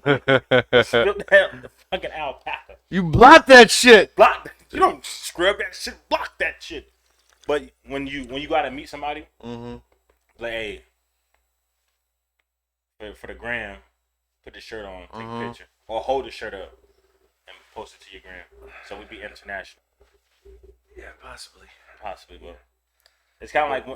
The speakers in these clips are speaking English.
Spilled the fucking alpaca. You blocked that shit. Block. You don't scrub that shit. Block that shit. But when you gotta meet somebody, Mm-hmm. like, hey, for the gram, put the shirt on, take a picture, or hold the shirt up and post it to your gram. So we be international. Yeah, possibly. Possibly, but it's kind of like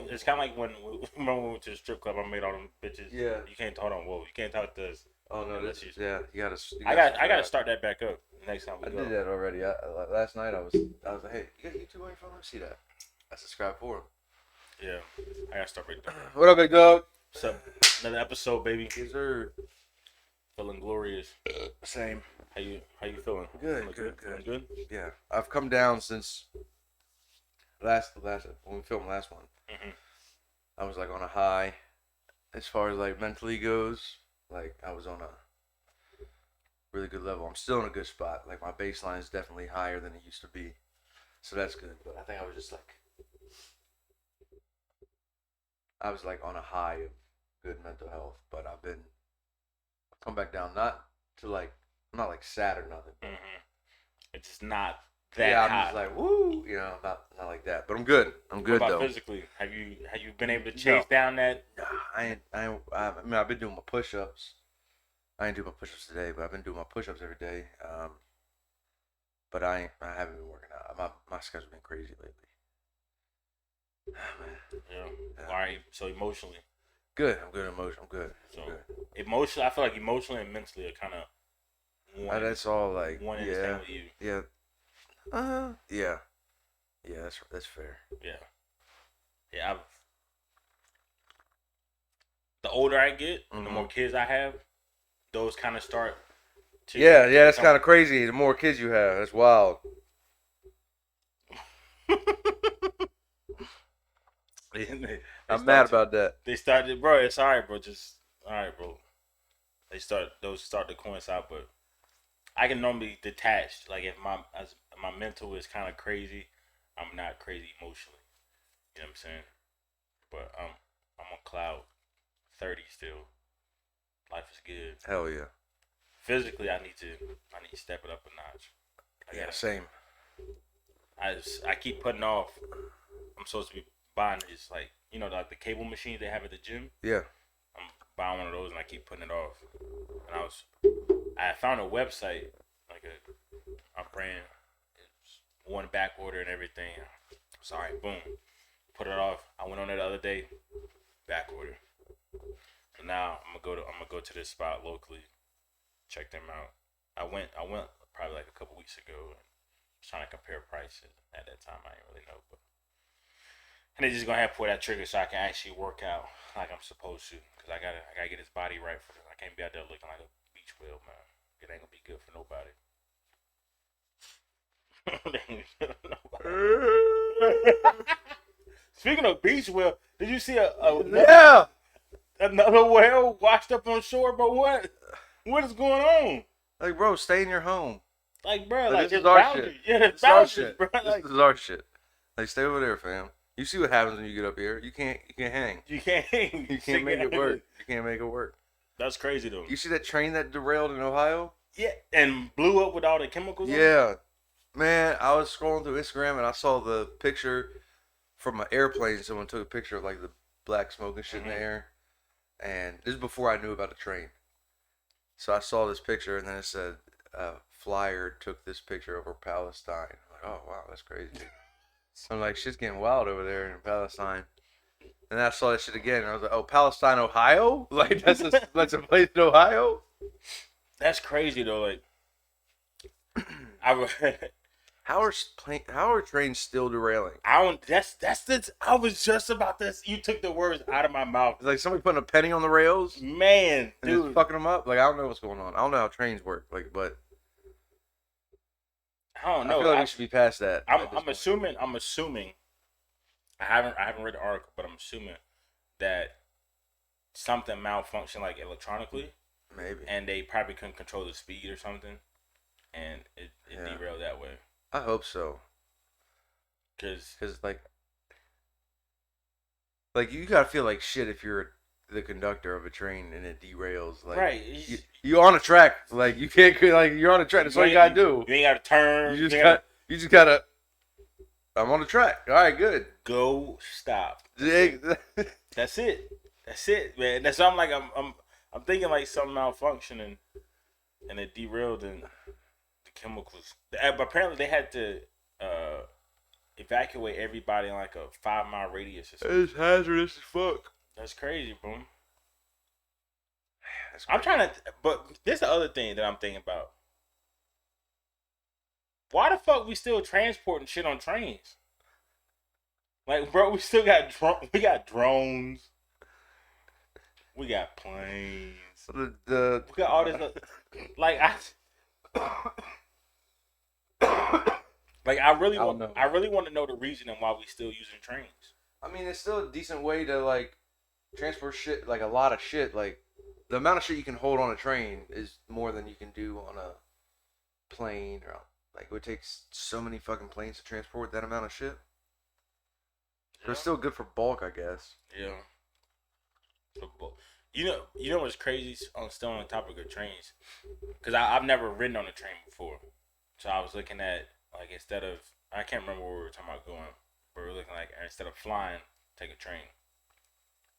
when remember when we went to the strip club. I made all them bitches. Yeah. You can't talk on. Whoa, you can't talk to us. Oh no, unless this you. yeah. You gotta. I gotta start that back up next time we I go. did that already. Last night I was like, hey, you got YouTube on your phone? Let me see that. I subscribed for him. Yeah, I gotta start right there. What up, big dog? What's up? Another episode, baby. Yes, sir. Feeling glorious. Same. How you feeling? Good. Feeling good? Yeah, I've come down since last when we filmed last one. Mm-hmm. I was like on a high, as far as like mentally goes. Like I was on a really good level. I'm still in a good spot. Like my baseline is definitely higher than it used to be, so that's good. But I think I was just like, on a high of good mental health. But I've come back down, not to like, I'm not like sad or nothing. Mm-hmm. It's just not that yeah, I'm hot. just like woo, not like that. But I'm good. I'm good what about though. Physically, have you been able to chase down that? I mean, I've been doing my push-ups. I ain't do my push-ups today, but I've been doing my push-ups every day. But I haven't been working out. My schedule's been crazy lately. Man. Yeah. All right. So emotionally. Good. I'm good emotionally. I'm good. So emotionally, I feel like emotionally and mentally are kind of one. That's all like one and the same with you. Yeah. Yeah. Yeah. That's fair. Yeah. Yeah. The older I get, the more kids I have, those kind of start. Yeah. That's kind of crazy. The more kids you have, that's wild. I'm mad about that. They started, bro. It's all right, bro. Just all right, bro. Those start to coincide, but I can normally detach. Like if my mental is kind of crazy, I'm not crazy emotionally. You know what I'm saying? But I'm on cloud 30 still. Life is good. Hell yeah. Physically, I need to step it up a notch. Same. I keep putting off. I'm supposed to be buying this like like the cable machines they have at the gym. Yeah. I'm buying one of those and I keep putting it off. And I found a website like a brand. It's one back order and everything. Sorry, boom, put it off. I went on it the other day, back order. And now I'm gonna go to this spot locally, check them out. I went probably like a couple weeks ago and was trying to compare prices. At that time, I didn't really know, but. And they just gonna have to pull that trigger so I can actually work out like I'm supposed to. Cause I gotta get his body right for this. I can't be out there looking like a beach whale, man. It ain't gonna be good for nobody. Speaking of beach whale, did you see another whale washed up on shore? But what is going on? Like, bro, stay in your home. Like, bro, like this is our boundaries. shit. Yeah, this is our boundaries, shit. bro. This is our shit. Like, stay over there, fam. You see what happens when you get up here. You can't hang. You can't hang. You can't make it work. You can't make it work. That's crazy though. You see that train that derailed in Ohio? Yeah, and blew up with all the chemicals. Yeah, man. I was scrolling through Instagram and I saw the picture from an airplane. Someone took a picture of like the black smoke and shit in the air, and this is before I knew about the train. So I saw this picture and then it said, "Flyer took this picture over Palestine." I'm like, oh wow, that's crazy. So I'm like, shit's getting wild over there in Palestine. And then I saw that shit again, and I was like, oh, Palestine, Ohio? Like, that's a place in Ohio? That's crazy, though. Like, How are trains still derailing? I was just about this. You took the words out of my mouth. It's like somebody putting a penny on the rails? Man, and dude. It's fucking them up? Like, I don't know what's going on. I don't know how trains work, like, but... I don't know. I feel like we should be past that. I'm assuming. I haven't read the article, but I'm assuming that something malfunctioned like electronically. Maybe. And they probably couldn't control the speed or something, and it derailed that way. I hope so. Cause like you gotta feel like shit if you're the conductor of a train and it derails. Like Right. you on a track. Like you can't like you're on a track. That's all you gotta do. You ain't gotta turn. You just gotta. I'm on the track. All right, good. Go stop. That's it. That's it, man. That's I'm like I'm thinking like something malfunctioning and it derailed and the chemicals. But apparently they had to evacuate everybody in like a 5 mile radius or something. It's hazardous as fuck. That's crazy, bro. I'm trying to, but this the other thing that I'm thinking about. Why the fuck we still transporting shit on trains? Like, bro, we still got we got drones. We got planes. The We got all this. Like I really want to know the reason and why we still using trains. I mean, it's still a decent way to like transport shit, like a lot of shit. Like the amount of shit you can hold on a train is more than you can do on a plane or like it would take so many fucking planes to transport that amount of shit. So it's still good for bulk, I guess. Yeah. You know what's crazy? Still on the topic of trains, because I've never ridden on a train before, so I was looking at like instead of I can't remember where we were talking about going, but we were looking like instead of flying, take a train.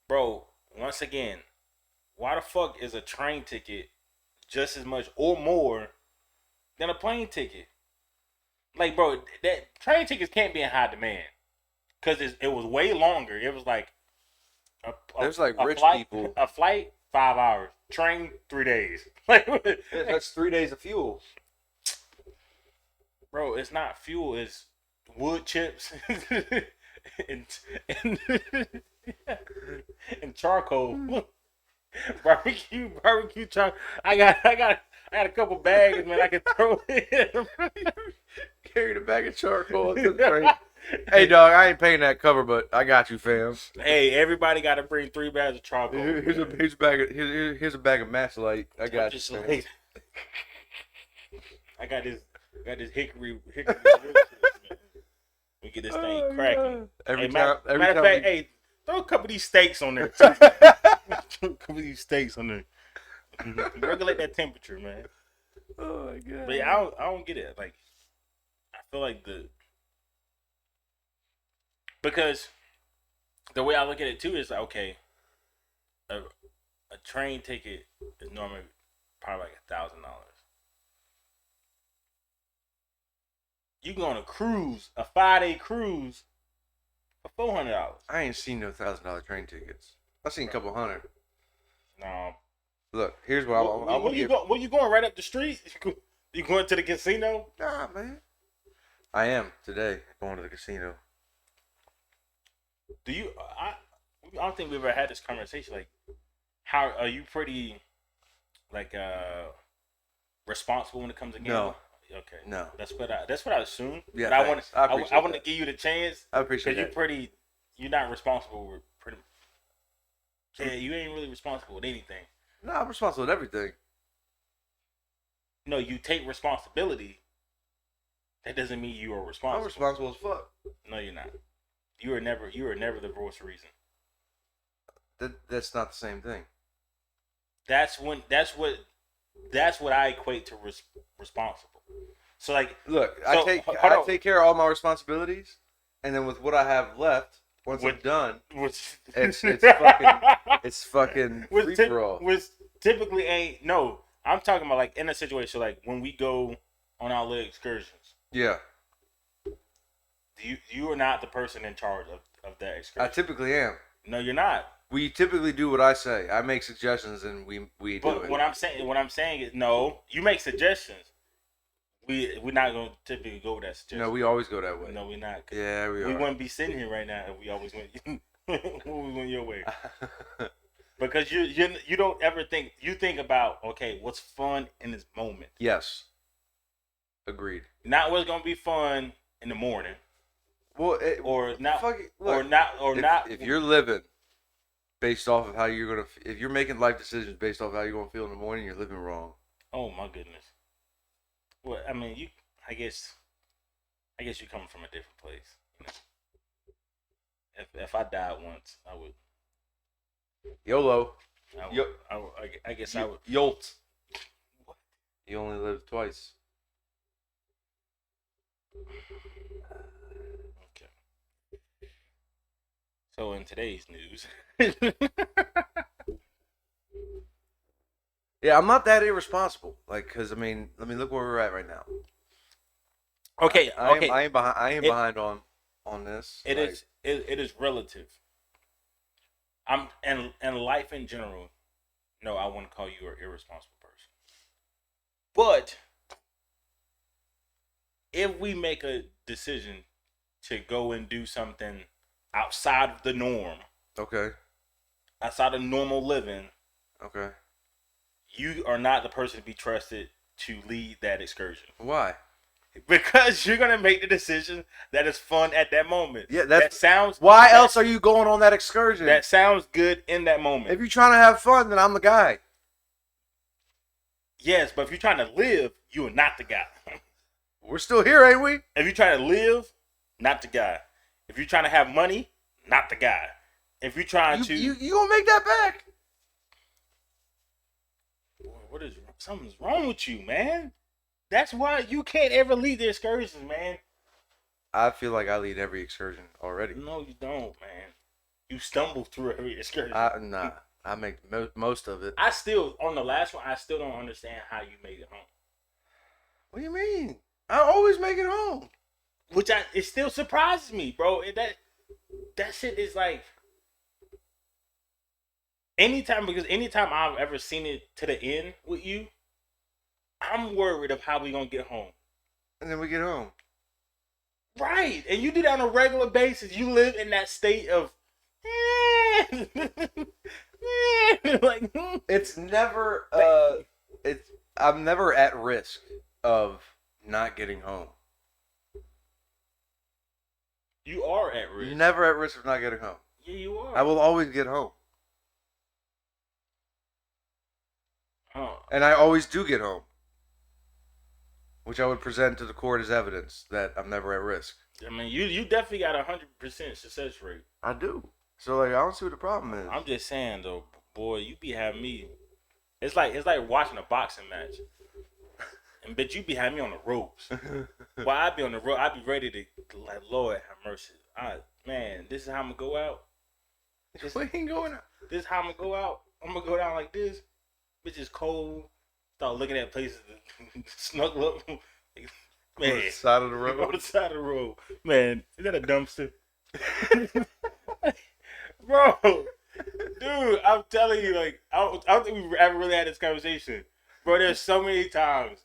Bro, once again, why the fuck is a train ticket just as much or more than a plane ticket? Like, bro, that train tickets can't be in high demand because it was way longer. It was like there's like rich people. A flight 5 hours, train 3 days. Like that's 3 days of fuel. Bro, it's not fuel. It's wood chips and and charcoal. barbecue charcoal. I got a couple bags, man. I can throw in. Carried a bag of charcoal. Hey, dog, I ain't paying that cover, but I got you, fam. Hey, everybody got to bring 3 bags of charcoal. Here's a bag of Maslite. I got you, fam. Like, I got this hickory. We get this thing cracking. Matter of fact, hey, throw a couple of these steaks on there. Throw a couple of these steaks on there. Regulate that temperature, man. Oh my god. But yeah, I don't get it. Like, I feel like because the way I look at it too is like, okay, a train ticket is normally probably like $1,000. You go on a cruise, a 5-day cruise, for $400. I ain't seen no $1,000 train tickets. I seen a couple hundred. No. Look, here's what I want to get. Where you going? Right up the street? You going to the casino? Nah, man. I am today going to the casino. Do you? I don't think we've ever had this conversation. Like, how are you? Pretty, like, responsible when it comes to gambling? No. Okay. No. That's what I assume. Yeah. But I want to that. give you the chance. I appreciate that. You're not responsible with pretty. Yeah, you ain't really responsible with anything. No, I'm responsible with everything. No, you take responsibility. That doesn't mean you are responsible. I'm responsible as fuck. No, you're not. You are never the voice of reason. That's not the same thing. That's what I equate to responsible. So like, look, I take care of all my responsibilities, and then with what I have left, once I'm done, it's fucking free for all. Which typically ain't no. I'm talking about like in a situation like when we go on our little excursions. Yeah. You are not the person in charge of that excursion. I typically am. No, you're not. We typically do what I say. I make suggestions and we do it. But what I'm saying is no. You make suggestions. We're not gonna typically go with that suggestion. No, we always go that way. No, we're not. Yeah, we are. We wouldn't be sitting here right now if we always went. we went your way. Because you don't ever think. You think about, okay, what's fun in this moment. Yes. Agreed. Not what's gonna be fun in the morning. Well, if you're living based off of how you're gonna, if you're making life decisions based off how you're gonna feel in the morning, you're living wrong. Oh my goodness. Well, I mean, I guess you're coming from a different place. You know? If I died once, I would YOLO. I, Yo, I guess I would. Yolt. You only live twice. Okay. So in today's news, Yeah, I'm not that irresponsible. Like, cause I mean, look where we're at right now. okay, okay, I am behind. I am it behind on this. it Like, is it is relative. I'm and life in general. No, I wouldn't call you an irresponsible person. But if we make a decision to go and do something outside of the norm, okay, outside of normal living, okay. you are not the person to be trusted to lead that excursion. Why? Because you're gonna make the decision that is fun at that moment. Yeah, that sounds. Why else are you going on that excursion? That sounds good in that moment. If you're trying to have fun, then I'm the guy. Yes, but if you're trying to live, you are not the guy. We're still here, ain't we? If you're trying to live, not the guy. If you're trying to have money, not the guy. If you're trying to, you gonna make that back? What is something's wrong with you, man? That's why you can't ever lead the excursions, man. I feel like I lead every excursion already. No, you don't, man. You stumble through every excursion. Nah, I make most of it. I still, on the last one, I still don't understand how you made it home. What do you mean? I always make it home. It still surprises me, bro. That shit is like anytime I've ever seen it to the end with you, I'm worried of how we gonna get home. And then we get home. Right, and you do that on a regular basis. You live in that state of like It's never I'm never at risk of not getting home. you are at risk. Never at risk of not getting home. Yeah, you are. I will always get home. Oh. And I always do get home. Which I would present to the court as evidence that I'm never at risk. I mean, you definitely got 100% success rate. I do. So like, I don't see what the problem is. I'm just saying though, boy, you be having me. It's like watching a boxing match, and bitch, you be having me on the ropes. While I be on the rope, I be ready to like, Lord have mercy. Man, this is how I'm gonna go out. We ain't going out. This is how I'm gonna go out. I'm gonna go down like this. Bitch is cold. Start looking at places to snuggle up. Man, On the side of the road. on the side of the road. Man, is that a dumpster? Bro, dude, I'm telling you, like, I don't think we've ever really had this conversation. Bro, there's so many times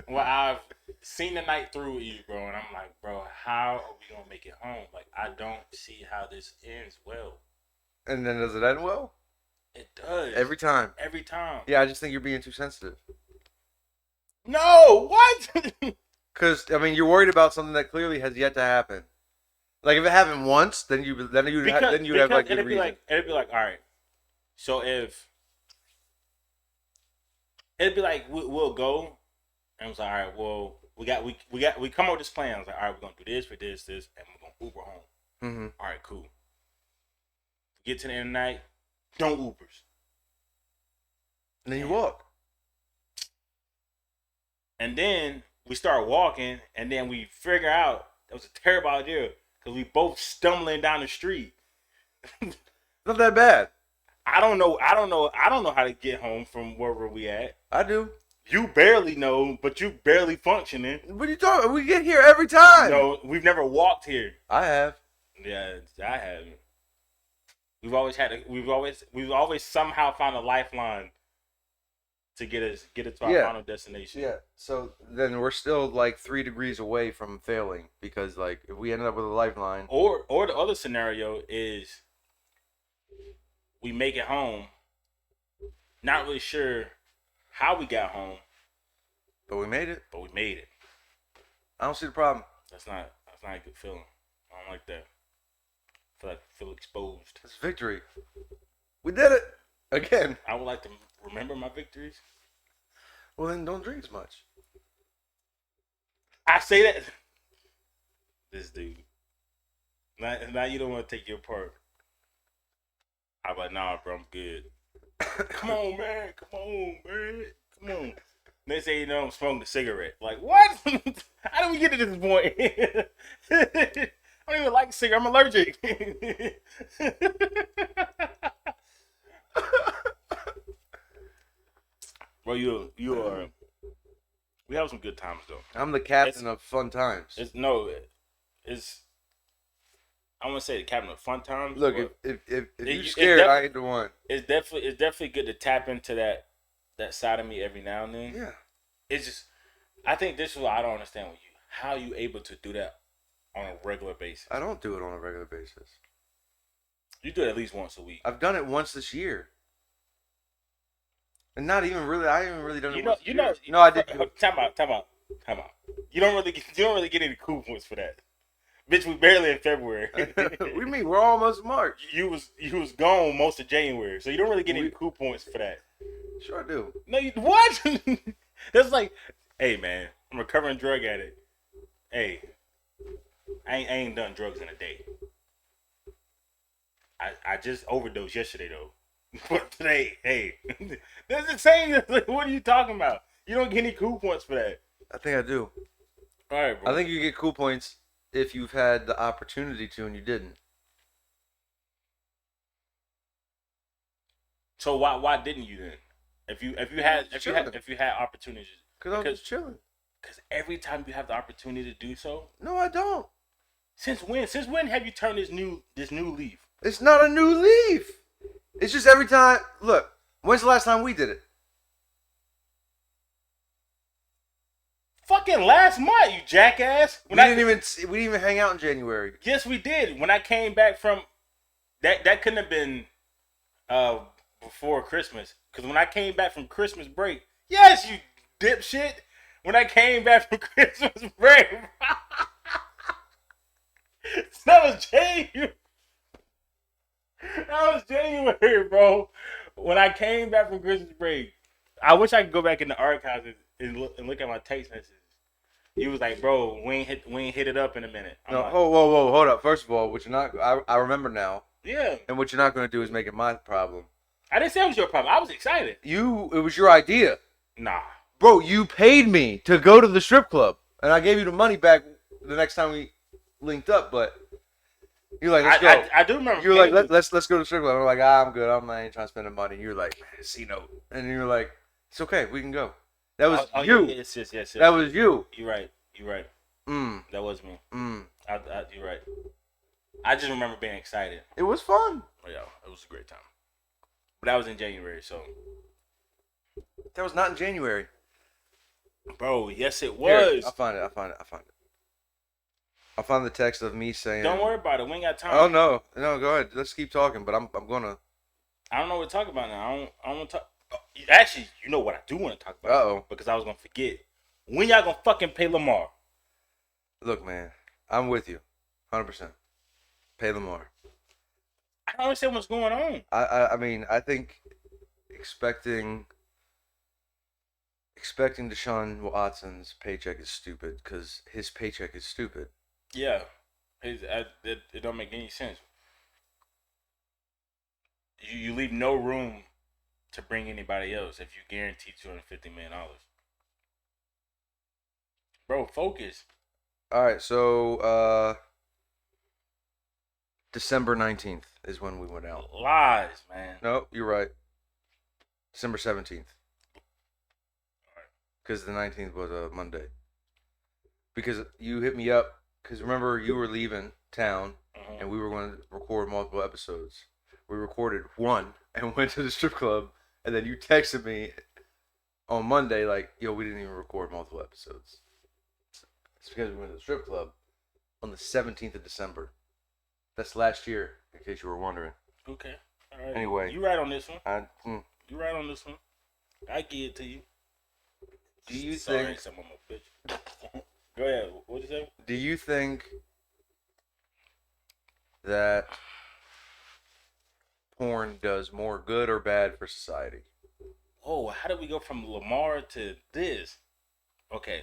where I've seen the night through with you, bro, and I'm like, bro, how are we going to make it home? Like, I don't see how this ends well. And then does it end well? It does. Every time. Every time. Yeah, I just think you're being too sensitive. No, what? Because I mean, you're worried about something that clearly has yet to happen. Like if it happened once, then you'd have like good reason. It'd be like, all right. So it'd be like we'll go, and it's like, all right, well we come up with this plan. I was like, all right, we're gonna do this for this, and we're gonna Uber home. Mm-hmm. All right, cool. Get to the end of the night, don't Ubers. And then you walk. And then we start walking, and then we figure out that was a terrible idea because we both stumbling down the street. Not that bad. I don't know how to get home from wherever we at. I do. You barely know, but you barely functioning. What are you talking? We get here every time. No, we've never walked here. I have. Yeah, I haven't. We've always somehow found a lifeline to get us to our final destination. Yeah. So then we're still like 3 degrees away from failing because like if we ended up with a lifeline. Or the other scenario is we make it home. Not really sure how we got home, But we made it. I I don't see the problem. That's not a good feeling. I don't like that. I feel exposed. It's victory. We did it again. I would like to remember my victories. Well, then don't drink as much. I say that. This dude. Now you don't want to take your part. I was like, nah, bro, I'm good. Come on, man. Come on. They say, you know, I'm smoking a cigarette. Like, what? How do we get to this point? I don't even like cigarette. I'm allergic. Bro, you are. We have some good times though. I'm the captain of fun times. It's. I want to say the captain of fun times. Look, if you're scared, I ain't the one. It's definitely good to tap into that side of me every now and then. Yeah. It's just, I think this is what I don't understand with you. How are you able to do that on a regular basis? I don't do it on a regular basis. You do it at least once a week. I've done it once this year. And not even really. I haven't really done it once this year. No, I did. Time out. You don't really get any cool points for that. Bitch, we barely in February. What do you mean? We're almost March. You was gone most of January, so you don't really get any cool points for that. Sure I do. No, what? That's like, hey man, I'm a recovering drug addict. Hey, I ain't done drugs in a day. I just overdosed yesterday though. But today, hey, that's the same. What are you talking about? You don't get any cool points for that. I think I do. All right, bro. I think you get cool points if you've had the opportunity to and you didn't. So why didn't you then? If you had opportunities, Because I was just chilling. Because every time you have the opportunity to do so. No, I don't. Since when? Since when have you turned this new leaf? It's not a new leaf. It's just every time. Look, when's the last time we did it? Fucking last month, you jackass. We didn't even hang out in January. Yes, we did. When I came back from that couldn't have been before Christmas. Because when I came back from Christmas break, yes, you dipshit. When I came back from Christmas break, that was January. That was January, bro. When I came back from Christmas break, I wish I could go back in the archives and look at my text messages. He was like, "Bro, we ain't hit it up in a minute." I'm no, like, whoa, hold up. First of all, what you're not, I remember now. Yeah. And what you're not going to do is make it my problem. I didn't say it was your problem. I was excited. It was your idea. Nah. Bro, you paid me to go to the strip club, and I gave you the money back the next time we linked up. But you're like, let's go. I do remember. You were like, let's go to the strip club. I'm like, I'm good. I ain't trying to spend the money. You're like, C note, and you're like, it's okay, we can go. That was you. Yes. That was you. You're right. That was me. You're right. I just remember being excited. It was fun. Oh, yeah, it was a great time. But that was in January, so. That was not in January. Bro, yes it was. Here, I'll find it. I'll find the text of me saying. Don't worry about it. We ain't got time. Oh no, go ahead. Let's keep talking. But I'm gonna. I don't know what to talk about now. I don't want to talk. Actually, you know what I do want to talk about? Uh-oh. Because I was gonna forget. When y'all gonna fucking pay Lamar? Look, man, I'm with you, 100%. Pay Lamar. I don't understand what's going on. I mean, I think expecting Deshaun Watson's paycheck is stupid because his paycheck is stupid. Yeah, it don't make any sense. You leave no room to bring anybody else if you guarantee $250 million. Bro, focus. All right, so December 19th is when we went out. Lies, man. No, you're right. December 17th. Because the 19th was a Monday. Because you hit me up. Because remember, you were leaving town. And we were going to record multiple episodes. We recorded one and went to the strip club. And then you texted me on Monday like, yo, we didn't even record multiple episodes. It's because we went to the strip club on the 17th of December. That's last year, in case you were wondering. Okay. All right. Anyway. You right on this one. You right on this one. I give it to you. Do you Sorry, think... I'm a bitch. Go ahead. What'd you say? Do you think that porn does more good or bad for society? Oh, how did we go from Lamar to this? Okay.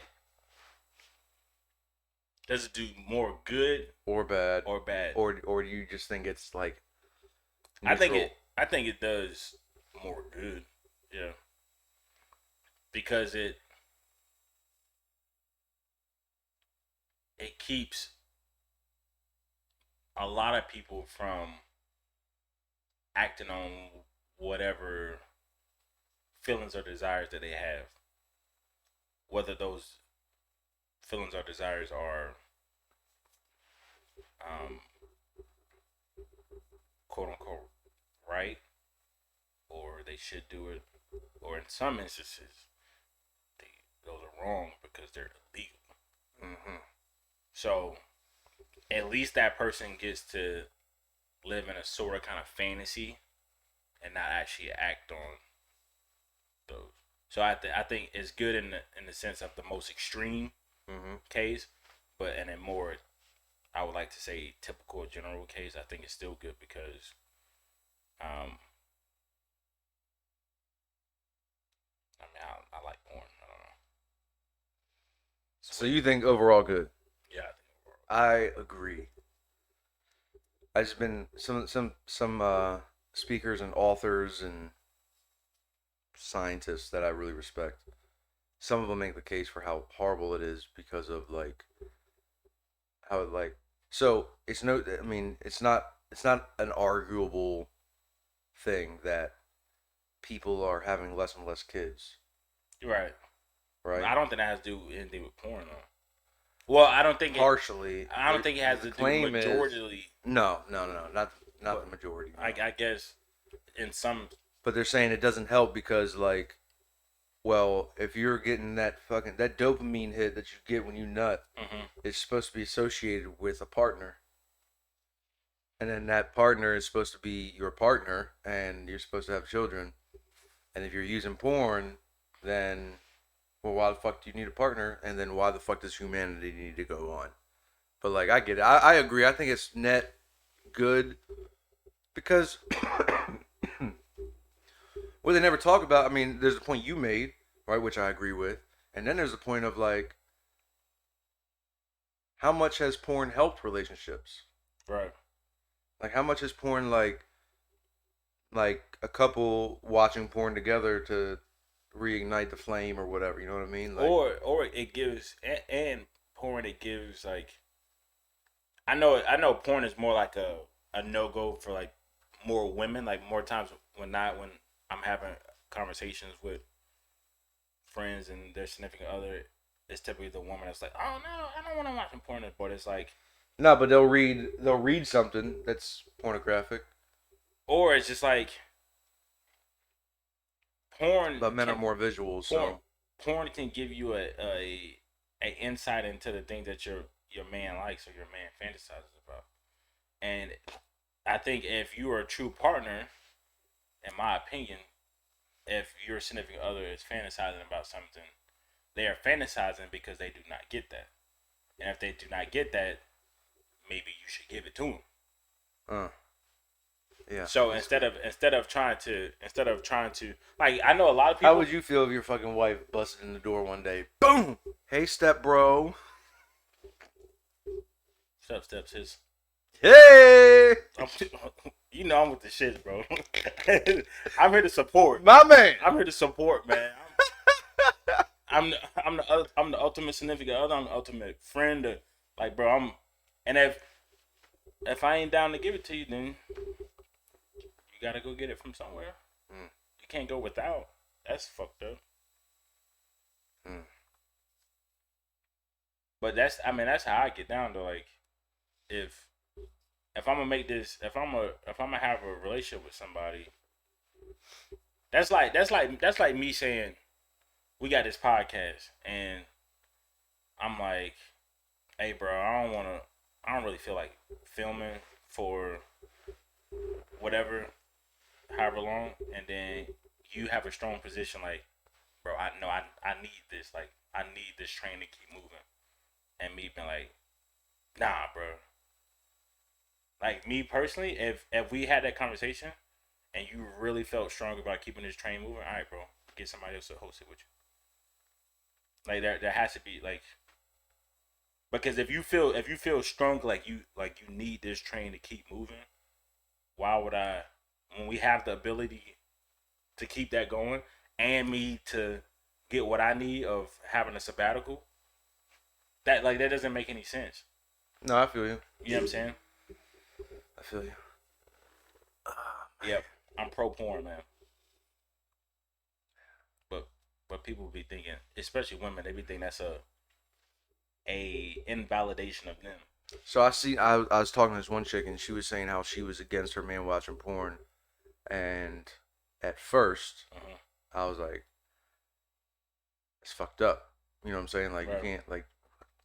Does it do more good or bad? Or bad? Or do you just think it's like neutral? I I think it does more good. Yeah, because it keeps a lot of people from acting on whatever feelings or desires that they have, whether those feelings or desires are um, quote unquote right, or they should do it, or in some instances they, those are wrong because they're illegal. Mm-hmm. So at least that person gets to live in a sort of kind of fantasy and not actually act on those. So I think it's good in the sense of the most extreme Mm-hmm. case, but in a more, I would like to say, typical general case, I think it's still good because um I mean I like porn. I don't know. So you think overall good? Yeah, I think overall. I agree. I've been some speakers and authors and scientists that I really respect. Some of them make the case for how horrible it is because of like how it like so it's no I mean it's not an arguable thing that people are having less and less kids, You're right. right? I don't think that has to do anything with porn though. Well, I don't think it. Partially, I don't think it has the to do claim is majority. no, not But the majority. No. I guess in some. But they're saying it doesn't help because like, well, if you're getting that fucking that dopamine hit that you get when you nut, Mhm. it's supposed to be associated with a partner, and then that partner is supposed to be your partner, and you're supposed to have children. And if you're using porn, then well, why the fuck do you need a partner? And then why the fuck does humanity need to go on? But like, I get it. I agree. I think it's net good because what they never talk about. I mean, there's a point you made, right, which I agree with, and then there's a point of like, how much has porn helped relationships? Right. Like, how much has porn like a couple watching porn together to reignite the flame or whatever? You know what I mean? Like, Or it gives and porn it gives like I know porn is more like a no go for like more women like more times when I'm having conversations with friends and their significant other, it's typically the woman that's like, oh no, I don't want to watch porn, but it's like, no, but they'll read something that's pornographic. or it's just like porn But men are can more visual, porn so porn can give you a insight into the thing that your man likes or your man fantasizes about. And I think if you are a true partner, in my opinion, if your significant other is fantasizing about something, they are fantasizing because they do not get that. And if they do not get that, maybe you should give it to them. uh, yeah. So instead of trying to like I know a lot of people. How would you feel if your fucking wife busted in the door one day? Boom! Hey, step bro. Steps his. Hey, I'm, you know I'm with the shit, bro. I'm here to support. my man. I'm here to support, man. I'm the ultimate significant other. I'm the ultimate friend. Like, bro, and if I ain't down to give it to you, then you gotta go get it from somewhere. Mm. You can't go without. That's fucked up. Mm. But that's how I get down to like if if I'm gonna make this if I'm gonna have a relationship with somebody, that's like me saying we got this podcast and I'm like, hey bro, I don't really feel like filming for whatever however long, and then you have a strong position like, bro, I know I need this, like I need this train to keep moving, and me being like, nah, bro. Like me personally, if we had that conversation and you really felt strong about keeping this train moving, all right, bro, get somebody else to host it with you. Like there has to be like because if you feel strong like you need this train to keep moving, why would I when we have the ability to keep that going, and me to get what I need of having a sabbatical, that doesn't make any sense. No, I feel you. You know what I'm saying? I feel you. Yep. I'm pro porn, man. But people be thinking, especially women, they be thinking that's a invalidation of them. So I was talking to this one chick and she was saying how she was against her man watching porn, and at first Uh-huh. I was like, it's fucked up. You know what I'm saying? Like, Right. you can't, like,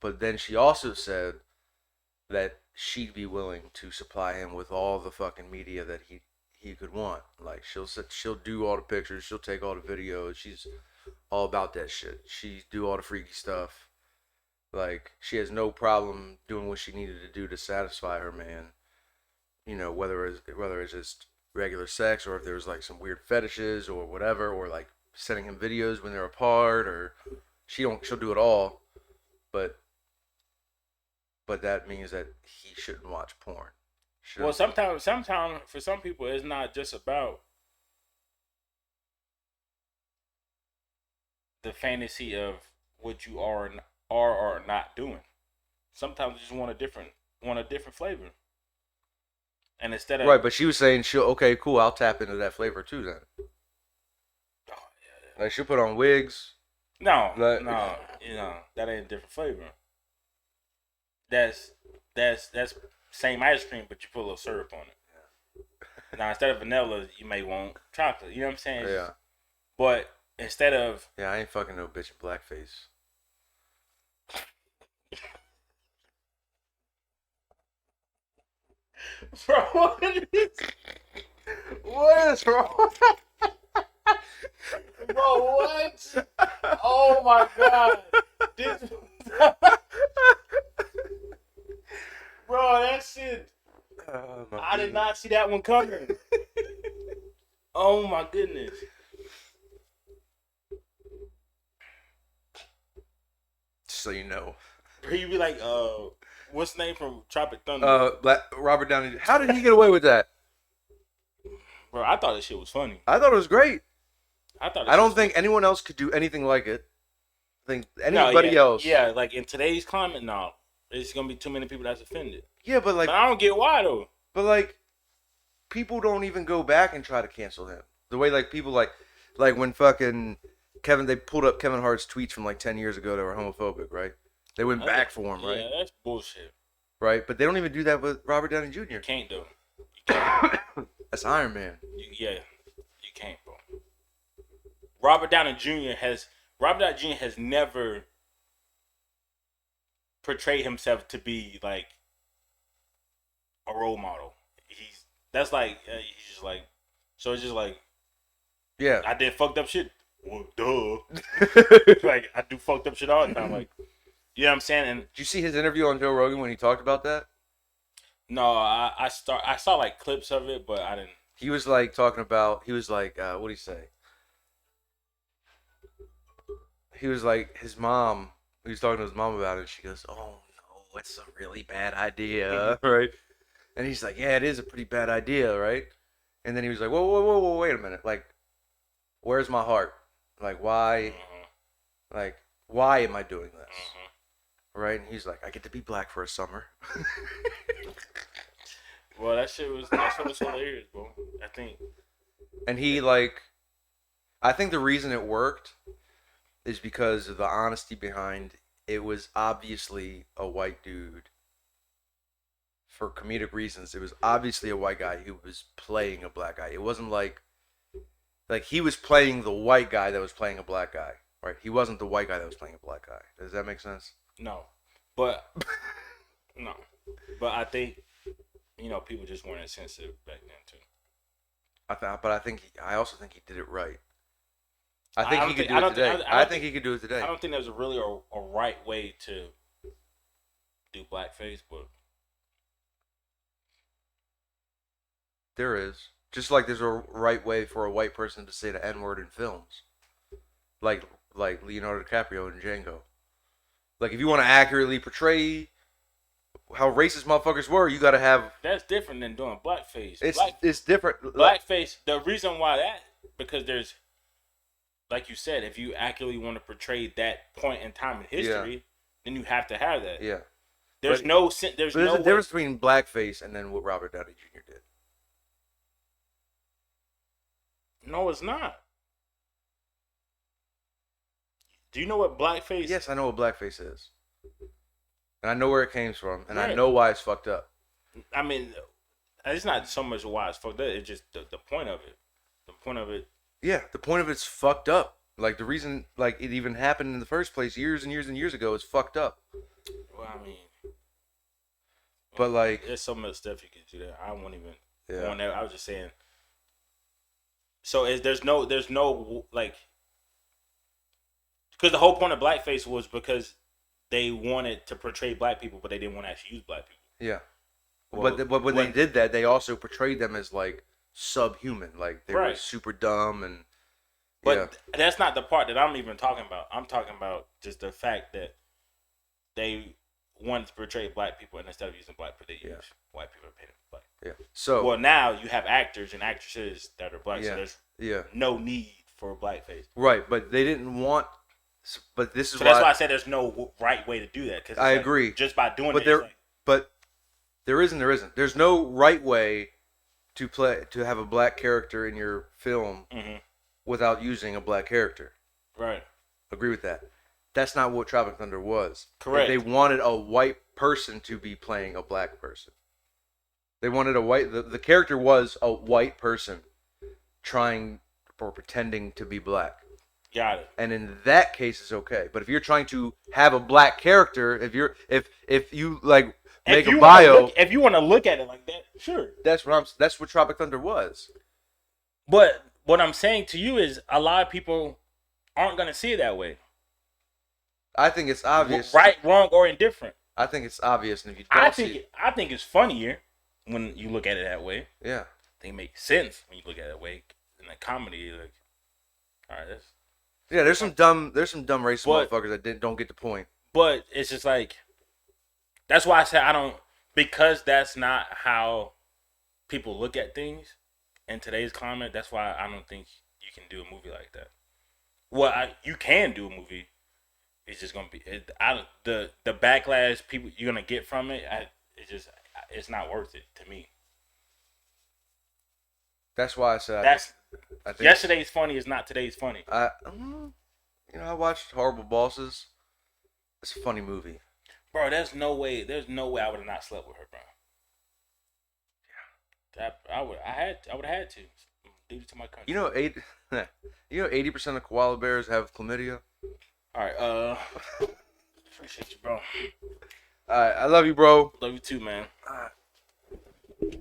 but then she also said that she'd be willing to supply him with all the fucking media that he could want. Like, she'll do all the pictures, she'll take all the videos. She's all about that shit. She do all the freaky stuff. Like, she has no problem doing what she needed to do to satisfy her man. You know, whether it's just regular sex, or if there's like some weird fetishes or whatever, or like sending him videos when they're apart, or she'll do it all. But that means that he shouldn't watch porn. Well, Shouldn't. sometimes for some people, it's not just about the fantasy of what you are or not doing. Sometimes you just want a different flavor, and instead of Right, but she was saying okay, cool, I'll tap into that flavor too then. oh, yeah. Like, she'll put on wigs. No, Like, no, that ain't a different flavor. That's same ice cream, but you put a little syrup on it. Now instead of vanilla, you may want chocolate. You know what I'm saying? Yeah. But instead of Yeah, I ain't fucking no bitch in blackface. bro, what is wrong? Bro, what? Oh my god. This bro, that shit. I did not see that one coming. Oh my goodness. So you know. He'd be like, what's the name from Tropic Thunder? Robert Downey. How did he get away with that? Bro, I thought this shit was funny. I thought it was great. I don't think anyone else could do anything like it. I think anybody else. Yeah, like in today's climate, no. There's gonna be too many people that's offended. Yeah, but like, But I don't get why though. but like, people don't even go back and try to cancel him. The way like people like when fucking they pulled up Kevin Hart's tweets from like 10 years ago that were homophobic, right? They went back for him, right? Yeah, that's bullshit. Right, but they don't even do that with Robert Downey Jr. You can't though. You can't. That's Iron Man. You can't, bro. Robert Downey Jr. has never portrayed himself to be like a role model. He's just like, so it's just like, Yeah. I did fucked up shit. Well, duh. Like, I do fucked up shit all the time. Like, you know what I'm saying? And Did you see his interview on Joe Rogan when he talked about that? no, I saw like clips of it, but I didn't. He was like talking about. He was like, what did he say? He was like, his mom. He was talking to his mom about it. She goes, "Oh no, it's a really bad idea, right?" And he's like, "Yeah, it is a pretty bad idea, right?" And then he was like, "Whoa, wait a minute. Like, where's my heart? Like, why? Like, why am I doing this?" Right? And he's like, "I get to be black for a summer." Well, that shit was hilarious, bro. I think. And he like, I think the reason it worked is because of the honesty behind it. Was obviously a white dude. For comedic reasons, it was obviously a white guy who was playing a black guy. It wasn't like he was playing the white guy that was playing a black guy, right? He wasn't the white guy that was playing a black guy. Does that make sense? No, but no, but I think people just weren't as sensitive back then too. I also think he did it right. I think he could do it today. I think he could do it today. I don't think there's really a right way to do blackface, but there is. Just like there's a right way for a white person to say the N-word in films. Like Leonardo DiCaprio in Django. Like, if you want to accurately portray how racist motherfuckers were. You gotta have That's different than doing blackface. it's different. Blackface. The reason why because there's, like you said, if you accurately want to portray that point in time in history, then you have to have that. Yeah. There's no there's a no difference between blackface and then what Robert Downey Jr. did. No, it's not. Do you know what blackface? Yes, I know what blackface is, and I know where it came from, and Right. I know why it's fucked up. I mean, it's not so much why it's fucked up. It's just the point of it. The point of it. Yeah, the point of it's fucked up. Like the reason, like it even happened in the first place, years and years and years ago, is fucked up. Well, I mean, But like, there's so much stuff you could do there. I won't even yeah. go on there. I was just saying. So there's no like, because the whole point of blackface was because they wanted to portray black people, but they didn't want to actually use black people. Yeah. Well, but when they did that, they also portrayed them as like subhuman, like they were Right. super dumb and. But that's not the part that I'm even talking about. I'm talking about just the fact that they wanted to portray black people, and instead of using black people, they use white people and paint them black. Yeah. So well, now you have actors and actresses that are black, so there's no need for blackface. Right, but they didn't want. But this is so that's why I said there's no right way to do that. Cause I agree. Just by doing but it, but there isn't. There's no right way to have a black character in your film without using a black character. Right. Agree with that. That's not what Tropic Thunder was. Correct. They wanted a white person to be playing a black person. They wanted a white. The character was a white person trying or pretending to be black. Got it. And in that case, it's okay. But if you're trying to have a black character, if you like make a bio, if you want to look at it like that, sure. That's what Tropic Thunder was. But what I'm saying to you is, a lot of people aren't gonna see it that way. I think it's obvious. Right, wrong, or indifferent. I think it's obvious, and if you don't I think it's funnier when you look at it that way. Yeah. I think it makes sense when you look at it that way. In a comedy, like, all right, that's. Yeah, there's some dumb racist motherfuckers that don't get the point. But it's just like, that's why I said I don't, because that's not how people look at things in today's climate. That's why I don't think you can do a movie like that. Well, you can do a movie. It's just gonna be the backlash people you're gonna get from it. It's not worth it to me. That's why I said I think yesterday's funny is not today's funny. I watched Horrible Bosses. It's a funny movie, bro. There's no way I would have not slept with her, bro. Yeah, I would have had to due to my country. 80% of koala bears have chlamydia. All right, appreciate you, bro. All right, I love you, bro. Love you too, man. All right.